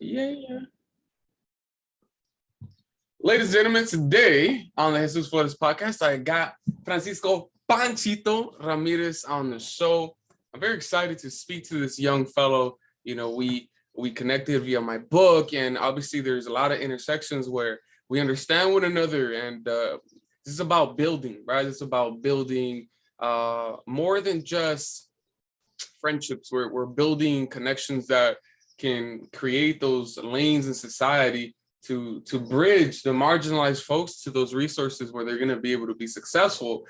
Yeah. Ladies and gentlemen, today on the Jesus Flores podcast, I got Francisco Panchito Ramirez on the show. I'm very excited to speak to this young fellow. You know, we connected via my book, and obviously there's a lot of intersections where we understand one another. And this is about building, right? It's about building more than just friendships. We're building connections that can create those lanes in society to bridge the marginalized folks to those resources where they're going to be able to be successful.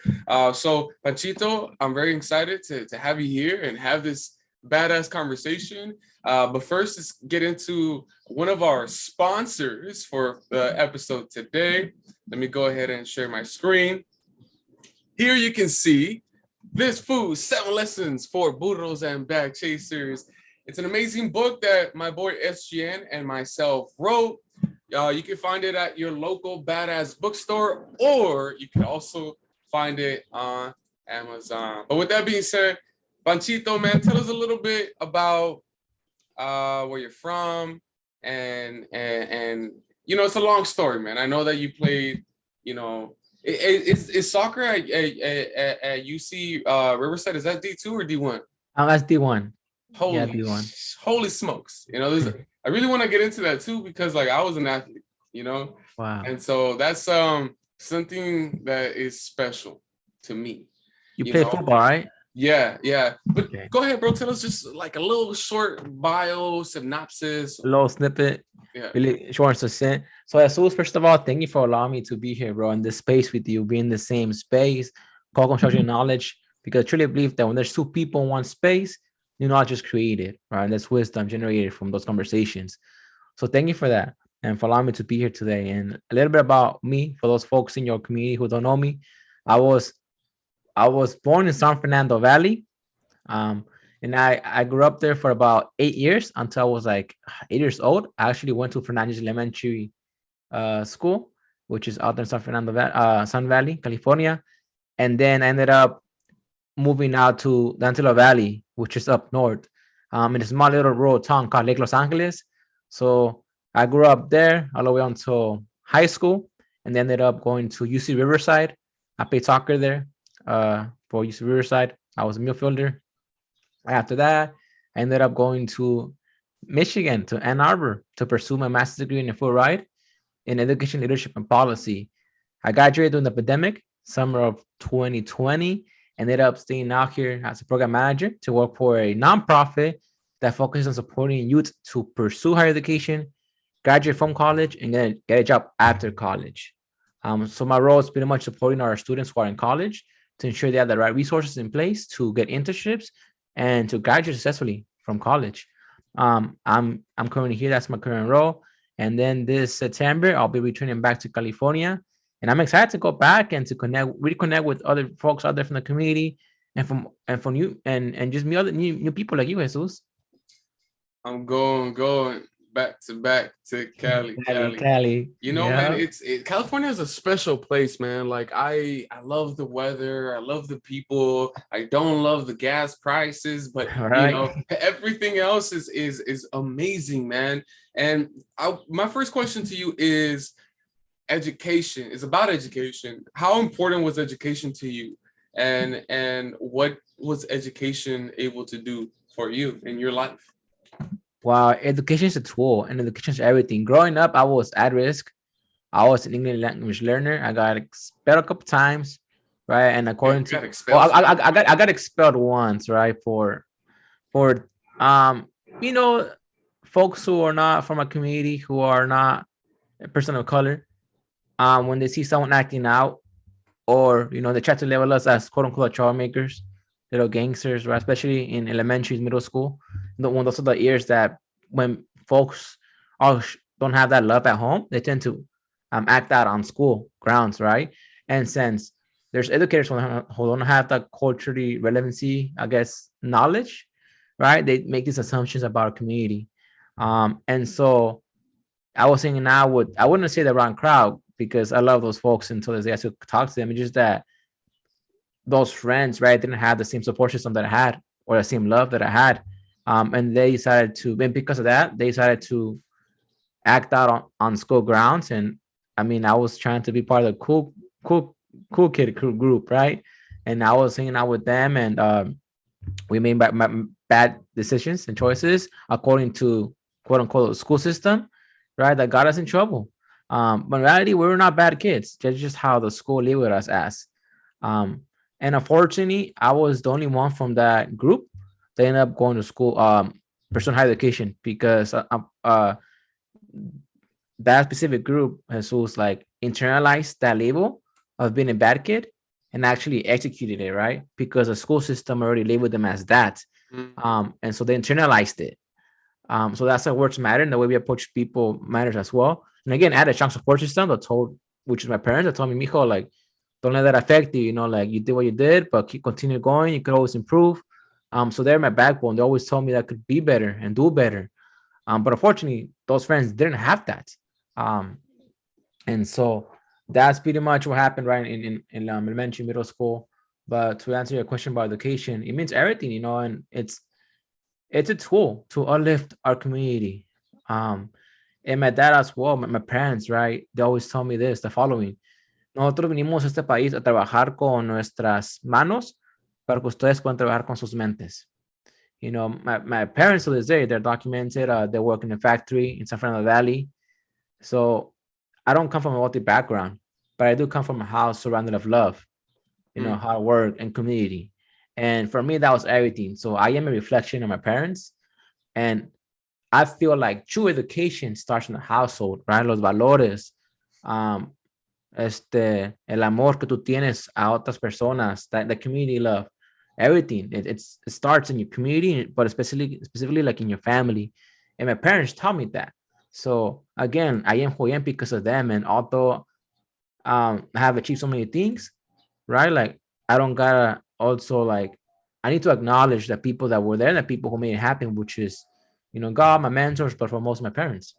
So Panchito, I'm very excited to have you here and have this badass conversation. But first, let's get into one of our sponsors for the episode today. Let me go ahead and share my screen. Here you can see This Food, 7 Lessons for Burros and Bag Chasers. It's an amazing book that my boy SGN and myself wrote. You can find it at your local badass bookstore, or you can also find it on Amazon. But with that being said, Panchito, man, tell us a little bit about where you're from, and you know, it's a long story, man. I know that you played, you know, is soccer at UC Riverside? Is that D2 or D1? That's D1. Holy, D1. Holy smokes! You know, I really want to get into that too, because like I was an athlete, you know, Wow. and so that's something that is special to me. You play football, right? Yeah. But Okay. Go ahead, bro. Tell us just like a little short bio synopsis. A little snippet. Yeah. Really short and succinct. So, Jesus, first of all, thank you for allowing me to be here, bro, in this space with you, be in the same space, called construction knowledge, because I truly believe that when there's two people in one space, new knowledge is created, right? And that's wisdom generated from those conversations. So thank you for that and for allowing me to be here today. And a little bit about me, for those folks in your community who don't know me, I was born in San Fernando Valley. And I grew up there for about 8 years until I was like 8 years old. I actually went to Fernandez Elementary School, which is out in San Fernando Sun Valley, California. And then I ended up moving out to the Untitled Valley, which is up north, in a small little rural town called Lake Los Angeles. So I grew up there all the way until high school, and then ended up going to UC Riverside. I played soccer there for UC Riverside. I was a midfielder. After that, I ended up going to Michigan, to Ann Arbor, to pursue my master's degree in a full ride in education, leadership, and policy. I graduated during the pandemic, summer of 2020. Ended up staying out here as a program manager to work for a nonprofit that focuses on supporting youth to pursue higher education, graduate from college, and then get a job after college. So my role is pretty much supporting our students who are in college to ensure they have the right resources in place to get internships and to graduate successfully from college. I'm currently here. That's my current role. And then this September, I'll be returning back to California. And I'm excited to go back and to reconnect with other folks out there from the community and from you and just meet other new people like you, Jesus. I'm going back to Cali. You know, Yeah. man, California is a special place, man. Like I love the weather, I love the people. I don't love the gas prices, but Right. you know, everything else is amazing, man. And my first question to you is education. It's about education. How important was education to you? And what was education able to do for you in your life? Wow, education is a tool and education is everything. Growing up, I was at risk. I was an English language learner. I got expelled a couple times, right? And according to, I got expelled once, right? For you know, folks who are not from a community, who are not a person of color, when they see someone acting out, or you know, they try to label us as quote unquote troublemakers, little gangsters, right? Especially in elementary, middle school. When those are the years that when folks don't have that love at home, they tend to act out on school grounds, right? And since there's educators who don't have that culturally relevancy, I guess, knowledge, right? They make these assumptions about our community. And so I was hanging out with, I wouldn't say the wrong crowd because I love those folks until this day I still talk to them. It's just that those friends, right, didn't have the same support system that I had or the same love that I had. And they decided to, and because of that, they decided to act out on school grounds. And I mean, I was trying to be part of the cool, cool kid group, right? And I was hanging out with them, and we made bad decisions and choices according to quote unquote the school system, right? That got us in trouble. But in reality, we were not bad kids. That's just how the school labeled us as. Um, and unfortunately, I was the only one from that group that ended up going to school, pursuing higher education, because that specific group has was like internalized that label of being a bad kid and actually executed it, right? Because the school system already labeled them as that. Mm. And so they internalized it. So that's how words matter, and the way we approach people matters as well. And again, I had a strong support system that told, which is my parents, that told me, Mijo, like, don't let that affect you. You know, like you did what you did, but continue going. You could always improve. So they're my backbone. They always told me that I could be better and do better. But unfortunately, those friends didn't have that. Um, and so that's pretty much what happened, right, in elementary, middle school. But to answer your question about education, it means everything, you know, and it's a tool to uplift our community. Um, and my dad as well, my parents, right? They always tell me this, the following. Nosotros vinimos a este país a trabajar con nuestras manos para que ustedes puedan trabajar con sus mentes. You know, my parents to this day, they're documented. They work in a factory in San Fernando Valley. So I don't come from a wealthy background, but I do come from a house surrounded of love, you know, Mm. hard work and community. And for me, that was everything. So I am a reflection of my parents. And I feel like true education starts in the household, right? Los valores, um, el amor que tú tienes a otras personas, that the community love, everything. It starts in your community, but specifically like in your family. And my parents taught me that. So again, I am who I am because of them. And although I have achieved so many things, right? Like I don't gotta also like I need to acknowledge the people that were there, the people who made it happen, which is, you know, God, my mentors, but for most of my parents.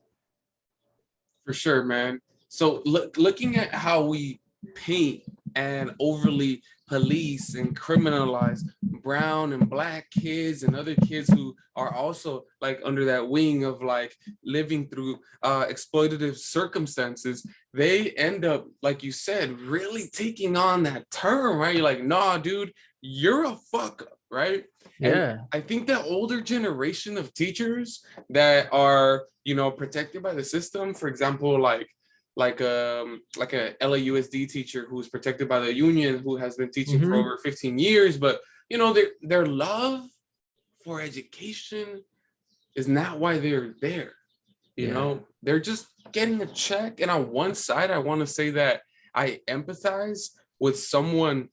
For sure, man. So looking at how we paint and overly police and criminalize brown and black kids and other kids who are also like under that wing of like living through exploitative circumstances, they end up, like you said, really taking on that term, right? You're like, nah, dude, you're a fuck up, right? And Yeah. I think the older generation of teachers that are, you know, protected by the system, for example, like a LAUSD teacher who's protected by the union, who has been teaching for Mm-hmm. over 15 years, but you know, their love for education is not why they're there. You Yeah. know, they're just getting a check. And on one side, I want to say that I empathize with someone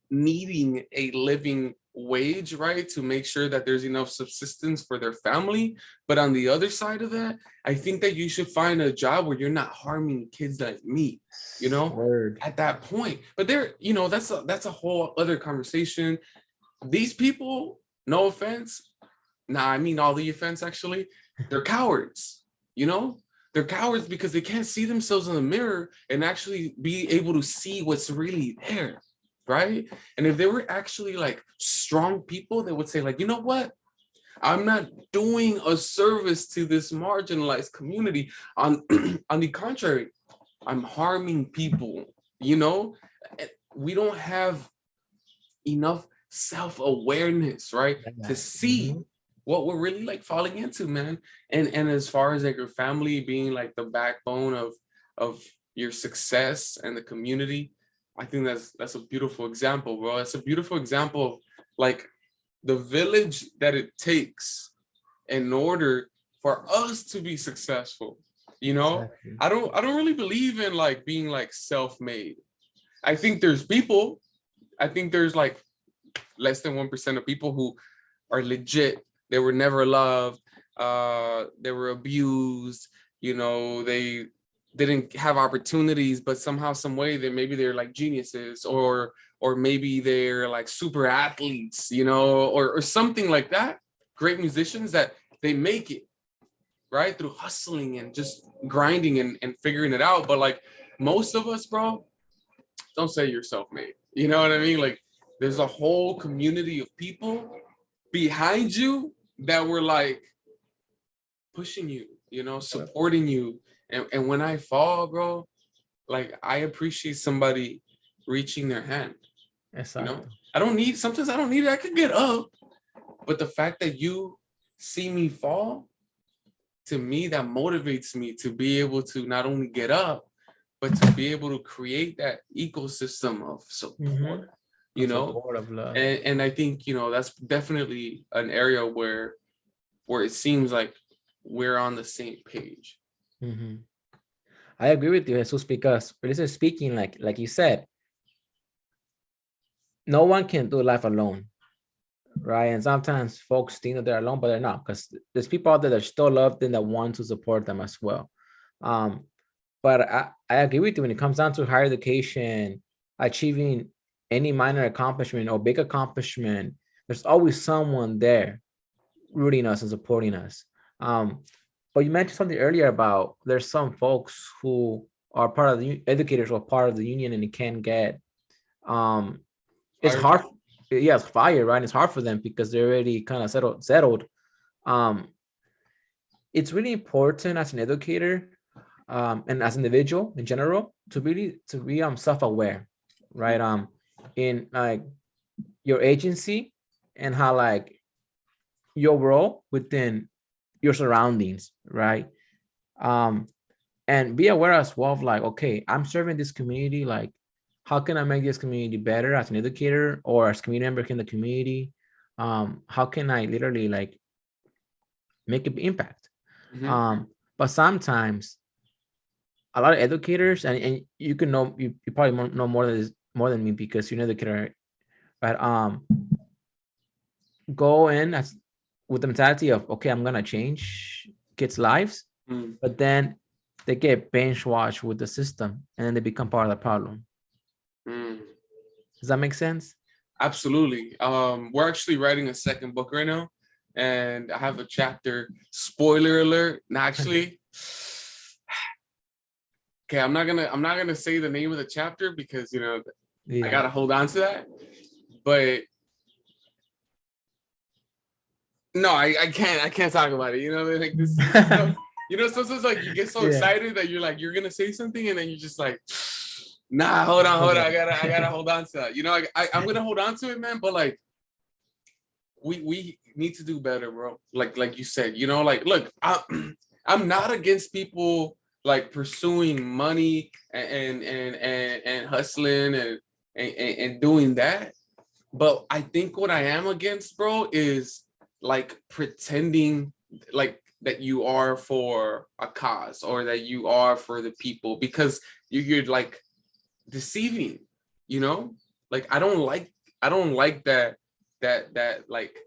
needing a living wage, right, to make sure that there's enough subsistence for their family. But on the other side of that, I think that you should find a job where you're not harming kids like me, you know, Word. at that point. But there, you know, that's a whole other conversation. These people, no offense, nah, I mean all the offense actually, they're cowards, you know? They're cowards because they can't see themselves in the mirror and actually be able to see what's really there, right? And if they were actually like strong people, they would say like, you know what? I'm not doing a service to this marginalized community. On on the contrary, I'm harming people, you know? We don't have enough self-awareness, right, to Yeah. see Mhm. what we're really like falling into, man. And as far as like your family being like the backbone of your success and the community, I think that's a beautiful example, bro. It's a beautiful example of like the village that it takes in order for us to be successful. You know, Exactly. I don't really believe in like being like self-made. I think there's people, I think there's like less than 1% of people who are legit. They were never loved. They were abused. You know, they didn't have opportunities, but somehow, some way, they maybe they're like geniuses, or maybe they're like super athletes. You know, or something like that. Great musicians that they make it right through hustling and just grinding and figuring it out. But like most of us, bro, don't say you're self-made. You know what I mean? Like there's a whole community of people behind you that were like pushing you, you know, supporting you. And when I fall, bro, like I appreciate somebody reaching their hand. You know, Exacto. sometimes I don't need it. I could get up. But the fact that you see me fall, to me, that motivates me to be able to not only get up, but to be able to create that ecosystem of support, you know? Support of love. And I think, you know, that's definitely an area where it seems like we're on the same page. I agree with you, Jesus, because this speaking, like you said, no one can do life alone, right? And sometimes folks think that they're alone, but they're not, because there's people out there that still love them, that want to support them as well. But I agree with you when it comes down to higher education, achieving any minor accomplishment or big accomplishment, there's always someone there rooting us and supporting us. But you mentioned something earlier about there's some folks who are part of the educators or part of the union and it can get it's Fired. hard. Yeah, it's fire, right? It's hard for them because they're already kind of settled. It's really important as an educator and as an individual in general to be self-aware, right? In like your agency and how like your role within your surroundings, right? And be aware as well of like, okay, I'm serving this community. Like, how can I make this community better as an educator or as community member in the community? How can I literally like make an impact? But sometimes a lot of educators, and you can know, you probably know more than me because you're an educator, but go in as with the mentality of, okay, I'm gonna change kids' lives, but then they get binge watched with the system and then they become part of the problem. Does that make sense? Absolutely. We're actually writing a second book right now, and I have a chapter. Spoiler alert. Actually, okay, I'm not gonna say the name of the chapter because you know I gotta hold on to that. But no, I can't talk about it. You know, like this you know, sometimes like you get so excited that you're gonna say something and then you're just like, nah, hold on. I gotta hold on to that. You know, I'm gonna hold on to it, man. But like, we need to do better, bro. Like you said, you know, like look, I'm not against people like pursuing money and hustling and doing that. But I think what I am against, bro, is like pretending like that you are for a cause or that you are for the people, because you're like deceiving, you know? Like I don't like that like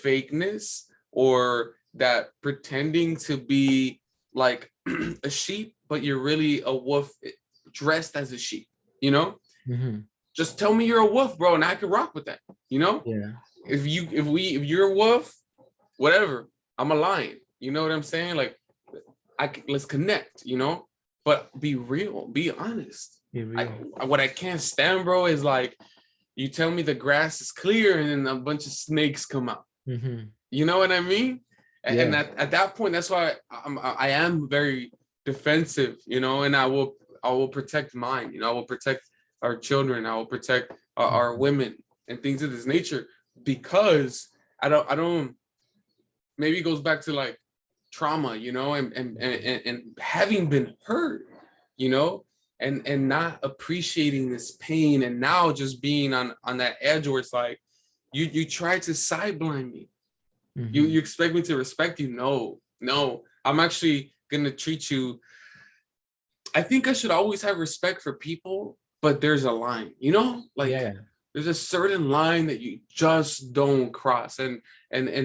fakeness or that pretending to be like a sheep, but you're really a wolf dressed as a sheep, you know? Just tell me you're a wolf, bro, and I can rock with that, you know? Yeah. If you're a wolf, whatever, I'm a lion. You know what I'm saying? Like, let's connect, you know? But be real, be honest. Be real. What I can't stand, bro, is like, you tell me the grass is clear and then a bunch of snakes come out. You know what I mean? And at that point, that's why I am very defensive, you know, and I will protect mine, you know, I will protect our children, I will protect our women and things of this nature, because I don't maybe it goes back to like trauma, you know, and having been hurt, you know, and not appreciating this pain, and now just being on that edge where it's like you try to sideline me. You expect me to respect you? No, I'm actually gonna treat you. I think I should always have respect for people, but there's a line, you know, like there's a certain line that you just don't cross, and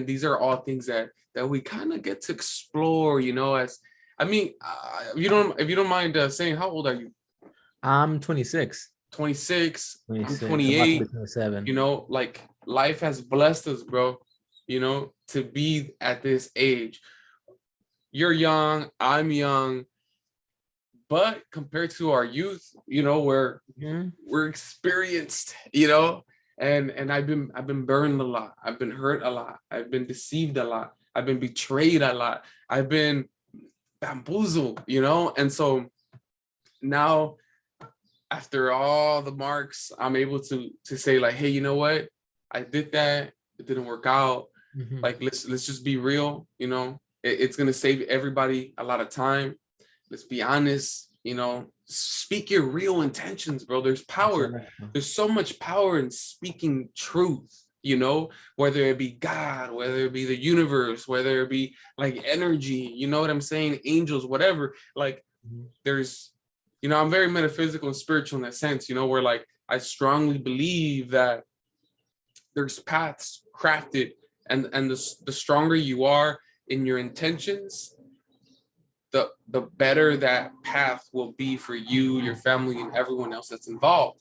these are all things that we kind of get to explore, you know. As I mean, if you don't mind saying, how old are you? I'm 26. 26. I'm 28. 27. You know, like life has blessed us, bro. You know, to be at this age. You're young, I'm young, but compared to our youth, you know, we're experienced, you know, and I've been burned a lot. I've been hurt a lot. I've been deceived a lot. I've been betrayed a lot. I've been bamboozled, you know? And so now, after all the marks, I'm able to say like, hey, you know what? I did that. It didn't work out. Mhm. Like, let's just be real, you know? It's gonna save everybody a lot of time. Let's be honest, you know, speak your real intentions, bro. There's power. Exactly. There's so much power in speaking truth, you know, whether it be God, whether it be the universe, whether it be like energy, you know what I'm saying? Angels, whatever. Like, Mhm. there's, you know, I'm very metaphysical and spiritual in that sense, you know, where like I strongly believe that there's paths crafted, and the stronger you are in your intentions, the better that path will be for you, your family, and everyone else that's involved.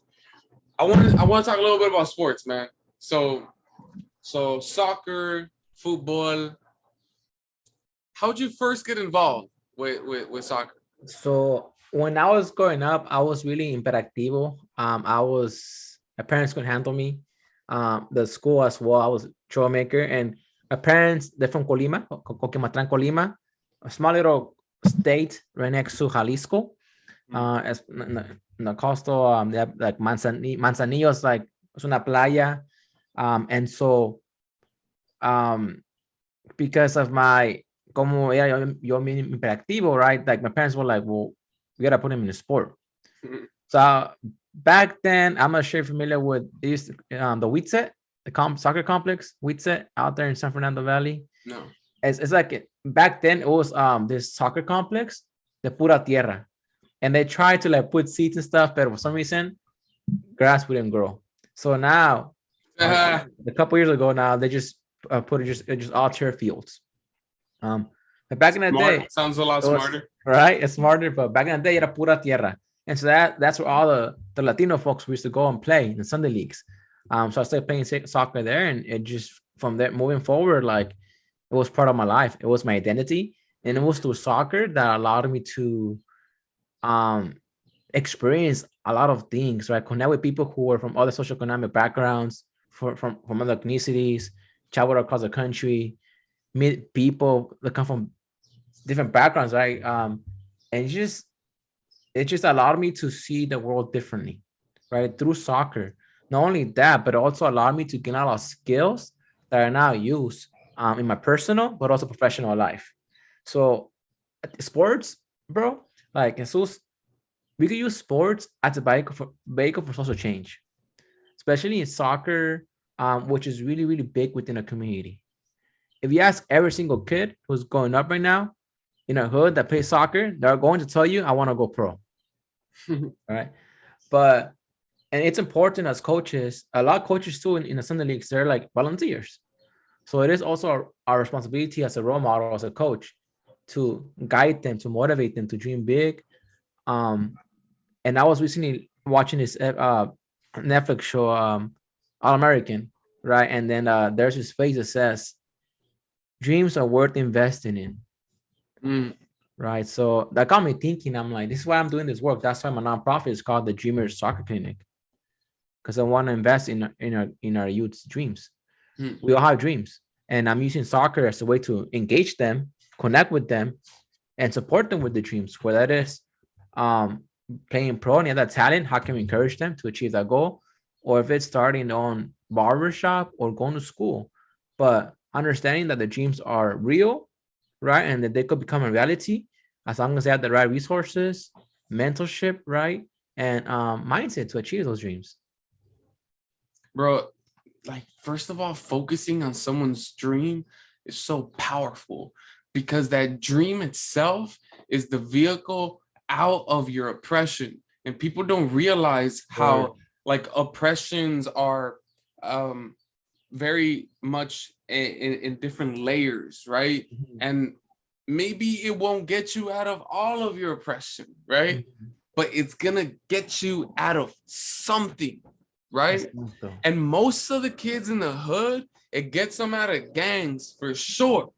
I want to talk a little bit about sports, man. So soccer, football. How'd you first get involved with soccer? So when I was growing up, I was really imperactivo. My parents couldn't handle me. The school as well, I was a troublemaker. And my parents, they're from Colima, Coquimatran, Colima, a small little state right next to Jalisco. As in the coastal, they have like Manzanillos, like es una playa. And so because of my como era yo hiperactivo, right? Like my parents were like, well, we gotta put him in a sport. So back then, I'm not sure if you're familiar with these the Wheatset, the soccer complex, Wheatset out there in San Fernando Valley. No. It's like back then it was this soccer complex, the pura tierra. And they tried to like put seeds and stuff, but for some reason, grass wouldn't grow. So now, a couple years ago, now they just put it just all turf fields. But back in the day, Smart. Sounds a lot it was smarter. right. It's smarter, but back in the day, era pura tierra, and so that's where all the Latino folks used to go and play in the Sunday leagues. So I started playing soccer there, and it just from there moving forward, like it was part of my life. It was my identity, and it was through soccer that allowed me to um experience a lot of things, right? Connect with people who were from other socioeconomic backgrounds, from other ethnicities, travel across the country, meet people that come from different backgrounds, right? And it just allowed me to see the world differently, right? Through soccer. Not only that, but also allowed me to gain a lot of skills that are now used in my personal but also professional life. So sports, bro, like Jesus, we could use sports as a vehicle for social change, especially in soccer, which is really, really big within a community. If you ask every single kid who's growing up right now in a hood that plays soccer, they're going to tell you, I want to go pro. Right. But and it's important as coaches, a lot of coaches too in the Sunday leagues, they're like volunteers. So it is also our responsibility as a role model, as a coach, to guide them, to motivate them to dream big. Um, and I was recently watching this Netflix show, All American, right? And then there's this phrase that says, "Dreams are worth investing in." Mm. Right. So that got me thinking. I'm like, this is why I'm doing this work. That's why my nonprofit is called the Dreamers Soccer Clinic, because I want to invest in our youth's dreams. Mm. We all have dreams, and I'm using soccer as a way to engage them, connect with them, and support them with the dreams. Whether that is um, playing pro and have that talent, how can we encourage them to achieve that goal? Or if it's starting on barbershop or going to school, but understanding that the dreams are real, right? And that they could become a reality as long as they have the right resources, mentorship, right? And mindset to achieve those dreams. Bro, like, first of all, focusing on someone's dream is so powerful, because that dream itself is the vehicle out of your oppression. And people don't realize Word. how like oppressions are um very much in different layers, right? Mhm. And maybe it won't get you out of all of your oppression, right? Mhm. But it's gonna get you out of something, right? Exacto. And most of the kids in the hood, it gets them out of gangs for sure,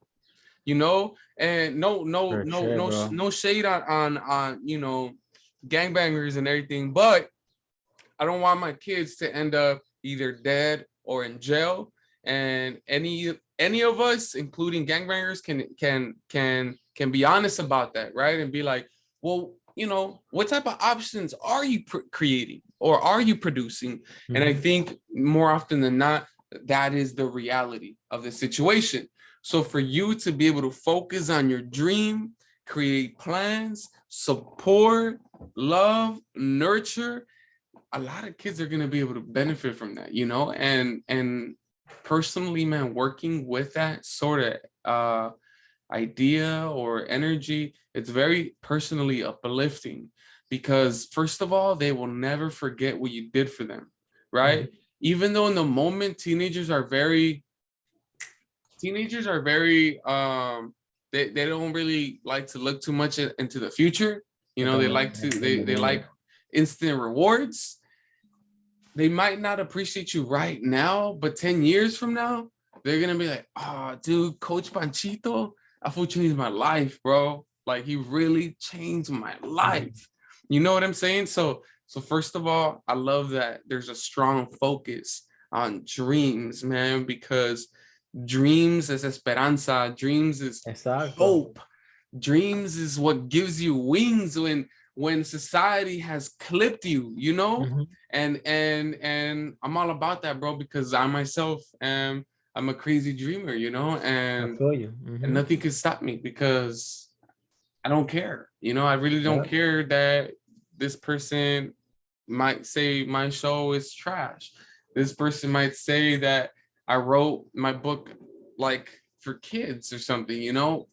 you know. And For sure, bro. no shade on you know, gangbangers and everything, but I don't want my kids to end up either dead or in jail. And any of us, including gangbangers, can can be honest about that, right? And be like, well, you know, what type of options are you creating or are you producing? Mm-hmm. And I think more often than not, that is the reality of the situation. So for you to be able to focus on your dream, create plans, support, love, nurture, a lot of kids are going to be able to benefit from that, you know? And personally, man, working with that sort of idea or energy, it's very personally uplifting, because first of all, they will never forget what you did for them, right? Mm-hmm. Even though in the moment teenagers are very they don't really like to look too much into the future, you know. They like to they like instant rewards. They might not appreciate you right now, but 10 years from now, they're gonna be like, oh dude, Coach Panchito, I thought changed my life, bro. Like, he really changed my life. You know what I'm saying? So first of all, I love that there's a strong focus on dreams, man, because dreams is esperanza, dreams is hope. Dreams is what gives you wings when society has clipped you, you know? Mm-hmm. And I'm all about that, bro, because I myself I'm a crazy dreamer, you know, and I feel you. Mm-hmm. And nothing can stop me because I don't care. You know, I really don't care that this person might say my show is trash. This person might say that I wrote my book like for kids or something, you know.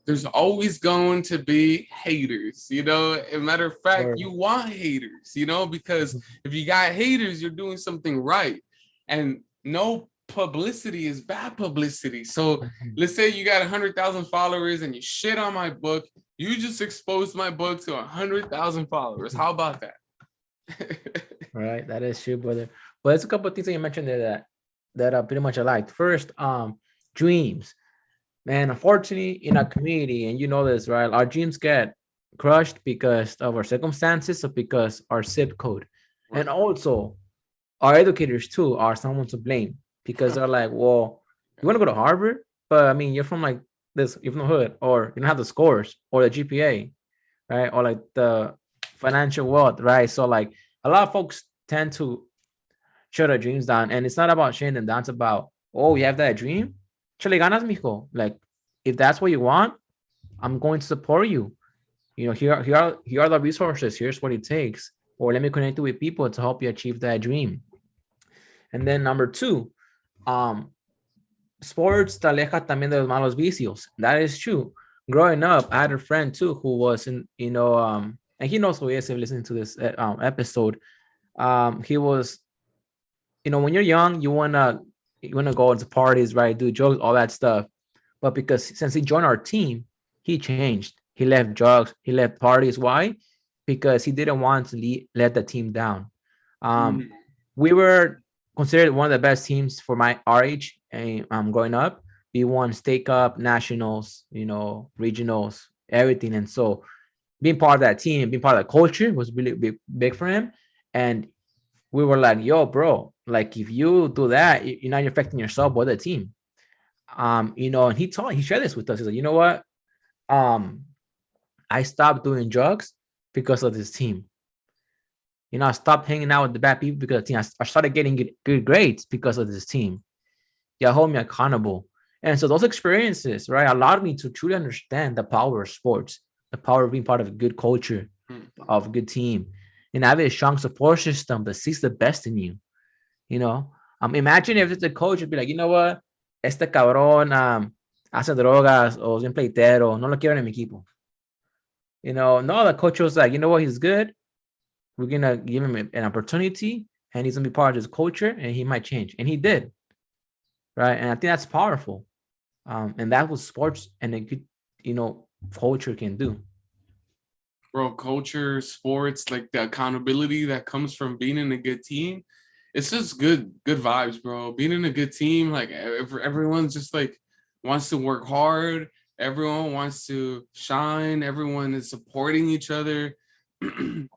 There's always going to be haters, you know. As a matter of fact, you want haters, you know, because if you got haters, you're doing something right. And no publicity is bad publicity. So let's say you got 100,000 followers and you shit on my book. You just exposed my book to 100,000 followers. How about that? Right, that is true, brother. But there's a couple of things that you mentioned there that are pretty much alike. First, dreams. Man, unfortunately, in our community, and you know this, right? Our dreams get crushed because of our circumstances or because our zip code. Right. And also, our educators, too, are someone to blame because they're like, well, you want to go to Harvard? But, I mean, you're from, like, this, you're from the hood, or you don't have the scores or the GPA, right? Or, like, the financial wealth, right? So, like, a lot of folks tend to shut their dreams down. And it's not about shutting them down. It's about, oh, you have that dream? Chale ganas, mijo. Like, if that's what you want, I'm going to support you. You know, here are the resources. Here's what it takes. Or let me connect you with people to help you achieve that dream. And then number two, sports te aleja también de los malos vicios. That is true. Growing up, I had a friend too who was in, you know, and he knows who he is if listening to this episode. He was, you know, when you're young, you wanna go into parties, right? Do drugs, all that stuff. But because since he joined our team, he changed. He left drugs. He left parties. Why? Because he didn't want to let the team down. We were considered one of the best teams for our age and growing up. We won state cup, nationals, you know, regionals, everything. And so being part of that team, being part of the culture was really big for him. And we were like, yo, bro, like if you do that, you're not affecting yourself or the team. You know, and he shared this with us. He's like, you know what? I stopped doing drugs because of this team. You know, I stopped hanging out with the bad people because of the team. I started getting good grades because of this team. Y'all hold me accountable. And so those experiences, right, allowed me to truly understand the power of sports, the power of being part of a good culture, of a good team, and having a strong support system that sees the best in you. You know, imagine if the coach would be like, you know what, este cabrón hace drogas o es un pleitero, no lo quiero en mi equipo. You know, no, the coach was like, you know what, he's good. We're going to give him an opportunity and he's going to be part of his culture and he might change. And he did. Right. And I think that's powerful. And that was sports and a good, you know, culture can do. Bro, culture, sports, like the accountability that comes from being in a good team. It's just good vibes, bro. Being in a good team, like everyone's just like wants to work hard. Everyone wants to shine. Everyone is supporting each other. In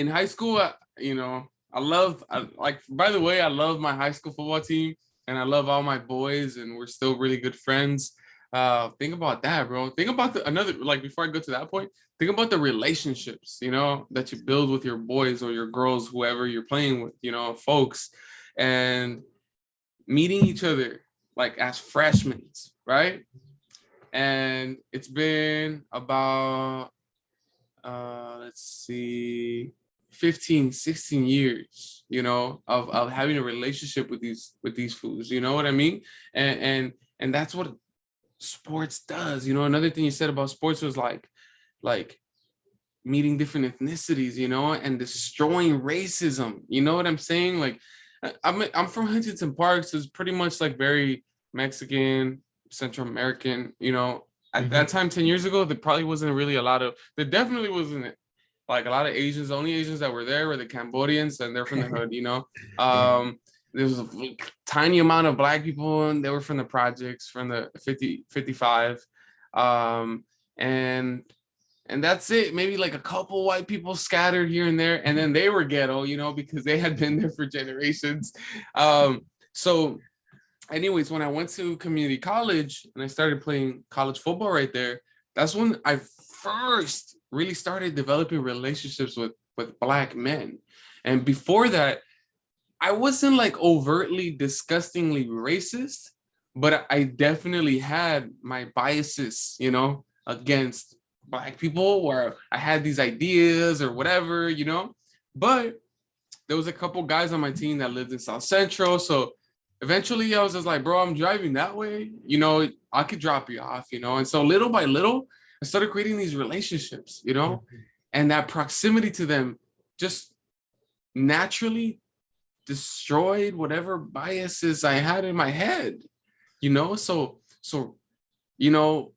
high school, you know, I love my high school football team and I love all my boys and we're still really good friends. Think about that, bro. Think about another, like, before I go to that point, think about the relationships, that you build with your boys or your girls, whoever you're playing with, folks, and meeting each other like as freshmen, right? And it's been about let's see, 15, 16 years, of having a relationship with these foods, you know what I mean? And that's what sports does. Another thing you said about sports was like meeting different ethnicities, and destroying racism. You know what I'm saying? Like, I'm from Huntington Park, so it's pretty much like very Mexican, Central American. At that time, 10 years ago, there probably wasn't really there definitely wasn't like a lot of Asians. The only Asians that were there were the Cambodians, and they're from the hood. Yeah. There was a tiny amount of Black people, and they were from the projects, from the 55. And that's it. Maybe like a couple white people scattered here and there, and then they were ghetto, because they had been there for generations. So anyways, when I went to community college and I started playing college football right there, that's when I first really started developing relationships with Black men. And before that, I wasn't like overtly disgustingly racist, but I definitely had my biases, against Black people, where I had these ideas or whatever, but there was a couple guys on my team that lived in South Central. So eventually I was just like, bro, I'm driving that way, I could drop you off, and so little by little, I started creating these relationships, and that proximity to them just naturally destroyed whatever biases I had in my head, so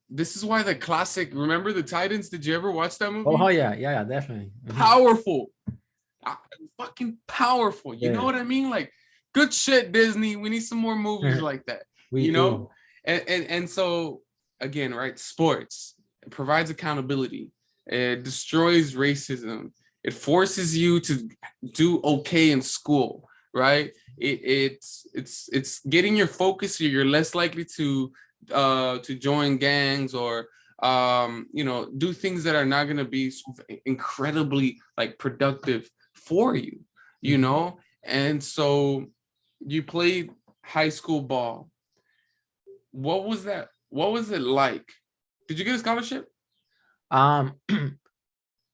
this is why the classic, remember the Titans? Did you ever watch that movie? Oh yeah, definitely. Powerful. Fucking powerful. You know Yeah. what I mean? Like, good shit, Disney. We need some more movies like that. We do. And so again, right? Sports, it provides accountability. It destroys racism. It forces you to do okay in school, right? It's getting your focus, so you're less likely to join gangs or do things that are not going to be incredibly like productive for you, and so you played high school ball. What was it like? Did you get a scholarship? I Did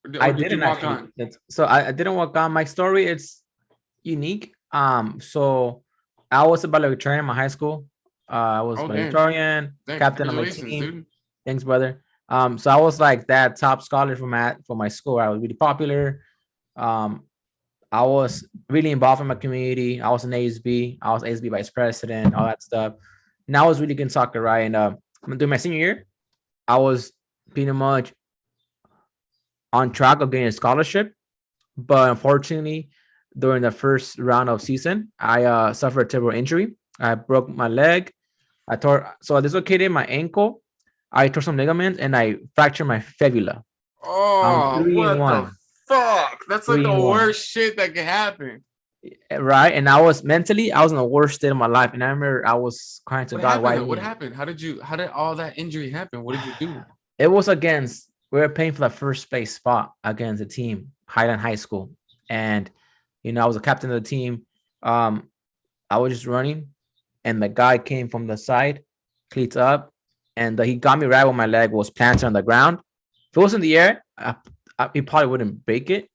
you didn't walk actually. on? So I didn't walk on. My story, it's unique. So I was a valedictorian in my high school. I was valedictorian, captain of my Congratulations, team. dude. Thanks, brother. So I was like that top scholar for my school. I was really popular. I was really involved in my community. I was an ASB. I was ASB vice president, all that stuff. And I was really good in soccer, right? And during my senior year, I was pretty much on track of getting a scholarship. But unfortunately, during the first round of season, I suffered a terrible injury. I broke my leg. I dislocated my ankle. I tore some ligaments and I fractured my fibula. Oh, Three and what the one. fuck? That's like Three the and one. worst shit that could happen. Right. And I was in the worst state of my life. And I remember I was crying to What God, happened why though? What me? happened? How did all that injury happen? What did you do? It was we were paying for the first place spot against the team, Highland High School. And, I was a captain of the team. I was just running and the guy came from the side, cleats up, and he got me right when my leg was planted on the ground. If it was in the air, he probably wouldn't break it.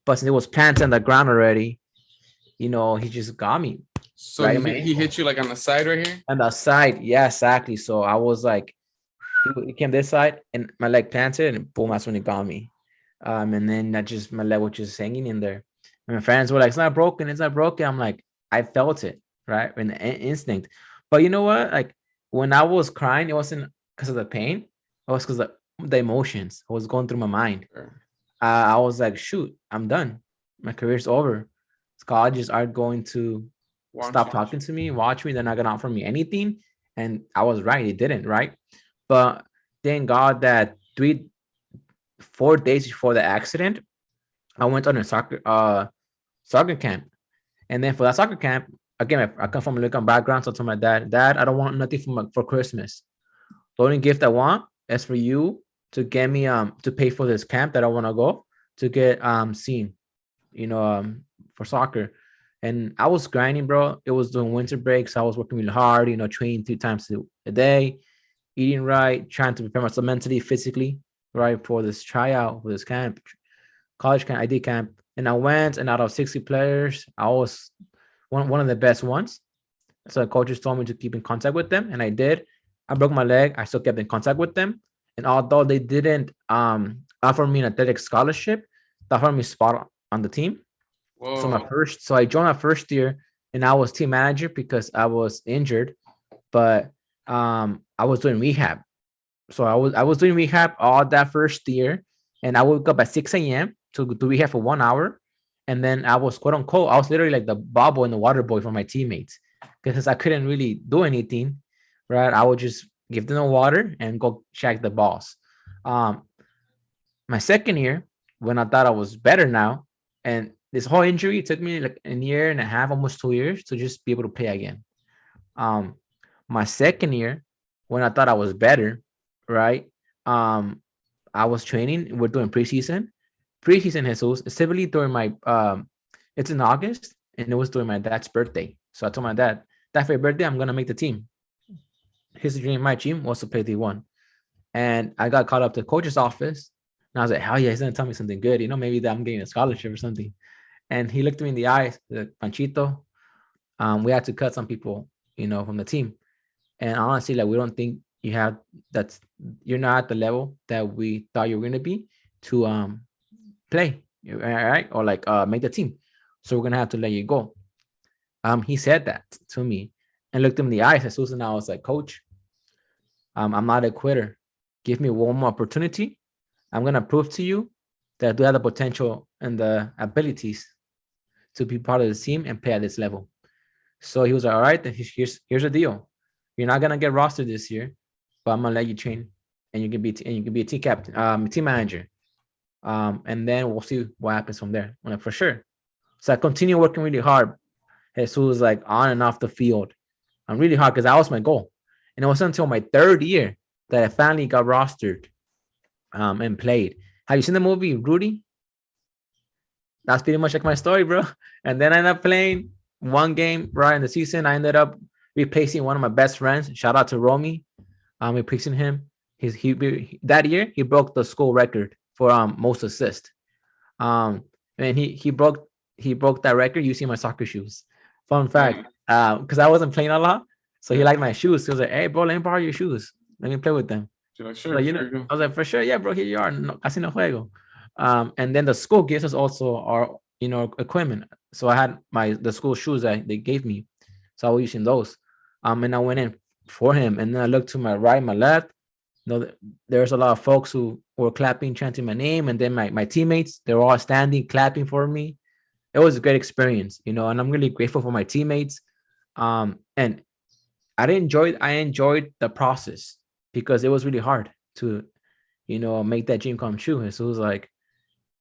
But since it was planted on the ground already, he just got me. So right he hit you like on the side right here? On the side, yeah, exactly. So I was like, he came this side and my leg planted and boom, that's when he got me. And then my leg was just hanging in there. And my friends were like, it's not broken. I'm like, I felt it, right? In the instinct. But you know what? Like when I was crying, it wasn't because of the pain. It was because of the emotions I was going through my mind. Sure. I was like, shoot, I'm done. My career's over. Colleges are going to stop talking to me, watch me. They're not going to offer me anything. And I was right. They didn't, right? But thank God that 4 days before the accident, I went on a soccer camp. And then for that soccer camp, again, I come from a Lincoln background. So I told my dad, I don't want nothing for Christmas. The only gift I want is for you to get me to pay for this camp that I want to go to get seen, you know, for soccer. And I was grinding, bro. It was during winter breaks. So I was working really hard, you know, training 3 times a day, eating right, trying to prepare myself mentally, physically, right, for this tryout, for this camp, college camp, ID camp. And I went, and out of 60 players, I was one of the best ones. So the coaches told me to keep in contact with them, and I did. I broke my leg. I still kept in contact with them. And although they didn't offer me an athletic scholarship, they offered me a spot on the team. Whoa. So I joined my first year, and I was team manager because I was injured, but I was doing rehab. So I was doing rehab all that first year, and I woke up at 6 a.m. to do rehab for 1 hour, and then I was quote unquote, I was literally like the bobble and the water boy for my teammates because I couldn't really do anything, right? I would just give them the water and go check the balls. Um, my second year, when I thought I was better now, and this whole injury took me like a year and a half, almost 2 years to just be able to play again. Um, my second year, when I thought I was better, right? Um, I was training. We're doing preseason. Preseason, Jesus, is typically during my it's in August, and it was during my dad's birthday. So I told my dad that for your birthday, I'm gonna make the team. His dream, my dream was to play D1. And I got caught up to the coach's office, and I was like, hell yeah, he's gonna tell me something good, you know, maybe that I'm getting a scholarship or something. And he looked me in the eyes, like, Panchito, we had to cut some people, you know, from the team. And honestly, like, we don't think you have that's you're not at the level that we thought you were gonna be to play, all right, or like make the team. So we're gonna have to let you go. He said that to me and looked him in the eyes. As Susan, I was like, Coach, I'm not a quitter. Give me one more opportunity. I'm gonna prove to you that I do have the potential and the abilities to be part of the team and play at this level. So he was like, all right, then here's the deal. You're not gonna get rostered this year, but I'm gonna let you train, and you can be a team captain, team manager, and then we'll see what happens from there. I'm like, for sure. So I continue working really hard. Jesus was like on and off the field. I'm really hard because that was my goal, and it wasn't until my third year that I finally got rostered and played. Have you seen the movie Rudy? That's pretty much like my story, bro. And then I ended up playing one game right in the season. I ended up replacing one of my best friends. Shout out to Romy. Replacing him. That year he broke the school record for most assist. And he broke that record using my soccer shoes. Fun fact, because I wasn't playing a lot, so he liked my shoes. He was like, "Hey, bro, let me borrow your shoes. Let me play with them." You're like, So, sure, you here know, you go. I was like, "For sure, yeah, bro. Here you are. No, casi no juego." And then the school gives us also our, equipment. So I had the school shoes that they gave me, so I was using those. And I went in for him, and then I looked to my right, my left. There's a lot of folks who were clapping, chanting my name, and then my teammates, they were all standing, clapping for me. It was a great experience, and I'm really grateful for my teammates. And I enjoyed the process because it was really hard to, make that dream come true. And so it was like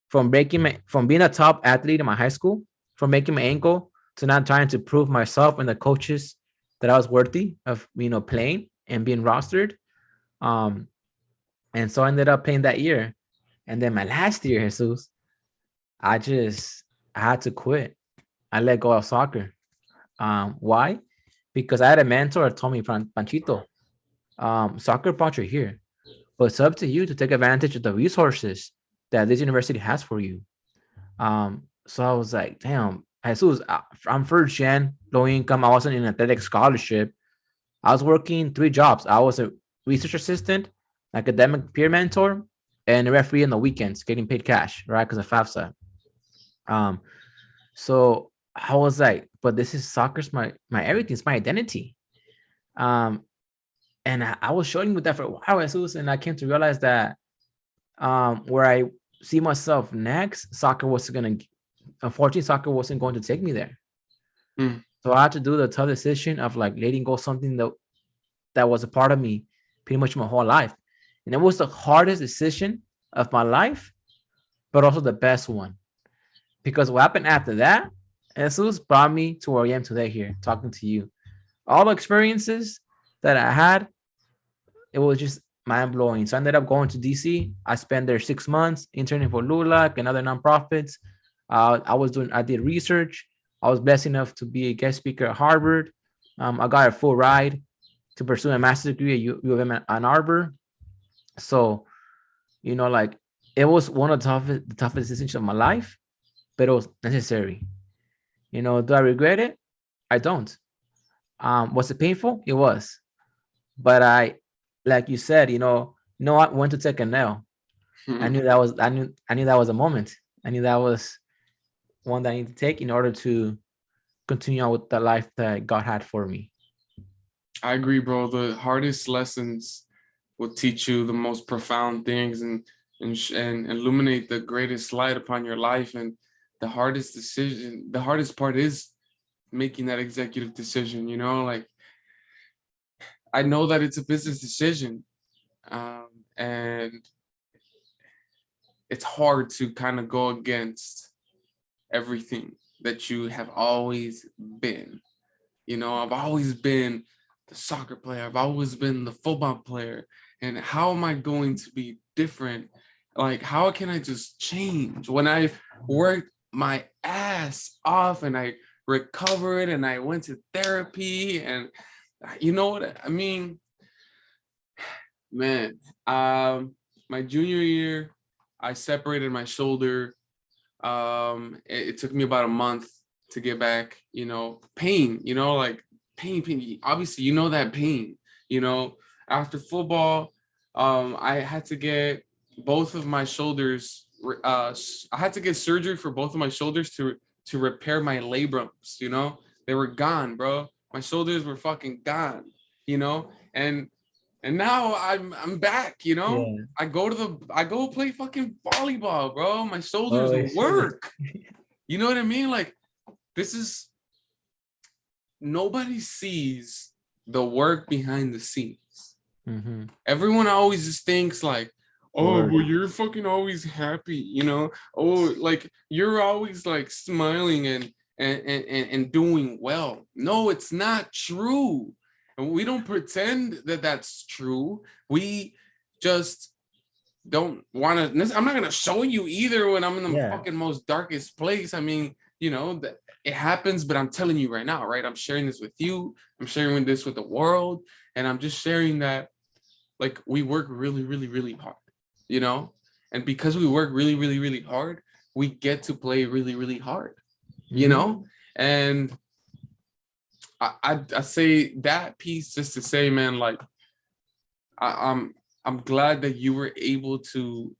from being a top athlete in my high school, from making my ankle to not trying to prove myself and the coaches that I was worthy of, playing and being rostered. Um, and so I ended up playing that year. And then my last year, Jesus, I just I had to quit. I let go of soccer. Why? Because I had a mentor that told me, Panchito, soccer brought you here, but it's up to you to take advantage of the resources that this university has for you. So I was like, damn, Jesus, I'm first gen, low income. I wasn't in an athletic scholarship. I was working 3 jobs. I was a research assistant, academic peer mentor, and a referee in the weekends, getting paid cash, right? Because of FAFSA. Um, so I was like, but this is soccer's my everything, it's my identity. Um, and I was showing with that for a while, Jesus, and I came to realize that where I see myself next, unfortunately, soccer wasn't going to take me there. Mm. So I had to do the tough decision of like letting go something that was a part of me pretty much my whole life. And it was the hardest decision of my life, but also the best one. Because what happened after that, Jesus brought me to where I am today here, talking to you. All the experiences that I had it was just mind blowing. So I ended up going to DC. I spent there 6 months interning for LULAC and other nonprofits. I did research. I was blessed enough to be a guest speaker at Harvard. I got a full ride to pursue a master's degree at U of M at Ann Arbor. So, like it was one of the toughest decisions of my life, but it was necessary. Do I regret it? I don't. Was it painful? It was. But like you said, I went to take a nail. I knew that was a moment. I knew that was one that I need to take in order to continue on with the life that God had for me. I agree, bro. The hardest lessons will teach you the most profound things and illuminate the greatest light upon your life. And the hardest part is making that executive decision. Like I know that it's a business decision, and it's hard to kind of go against everything that you have always been. I've always been the soccer player. I've always been the football player. And how am I going to be different? Like, how can I just change when I worked my ass off and I recovered and I went to therapy? And you know what I mean? Man, my junior year, I separated my shoulder. It took me about a month to get back. Pain. Like pain. Obviously, that pain. After football, I had to get both of my shoulders. I had to get surgery for both of my shoulders to repair my labrums. They were gone, bro. My shoulders were fucking gone. And now I'm back. Yeah. I go play fucking volleyball, bro. My shoulders Oh, work. You know what I mean? Like this is nobody sees the work behind the scenes. mm-hmm. Everyone always just thinks like, oh, well, you're fucking always happy, oh, like you're always like smiling and doing well. No, it's not true. And we don't pretend that that's true. We just don't want to. I'm not going to show you either when I'm in the fucking most darkest place. I mean, that it happens, but I'm telling you right now, right? I'm sharing this with you. I'm sharing this with the world. And I'm just sharing that, like, we work really, really, really hard, And because we work really, really, really hard, we get to play really, really hard, And I say that piece just to say, man, like I'm glad that you were able to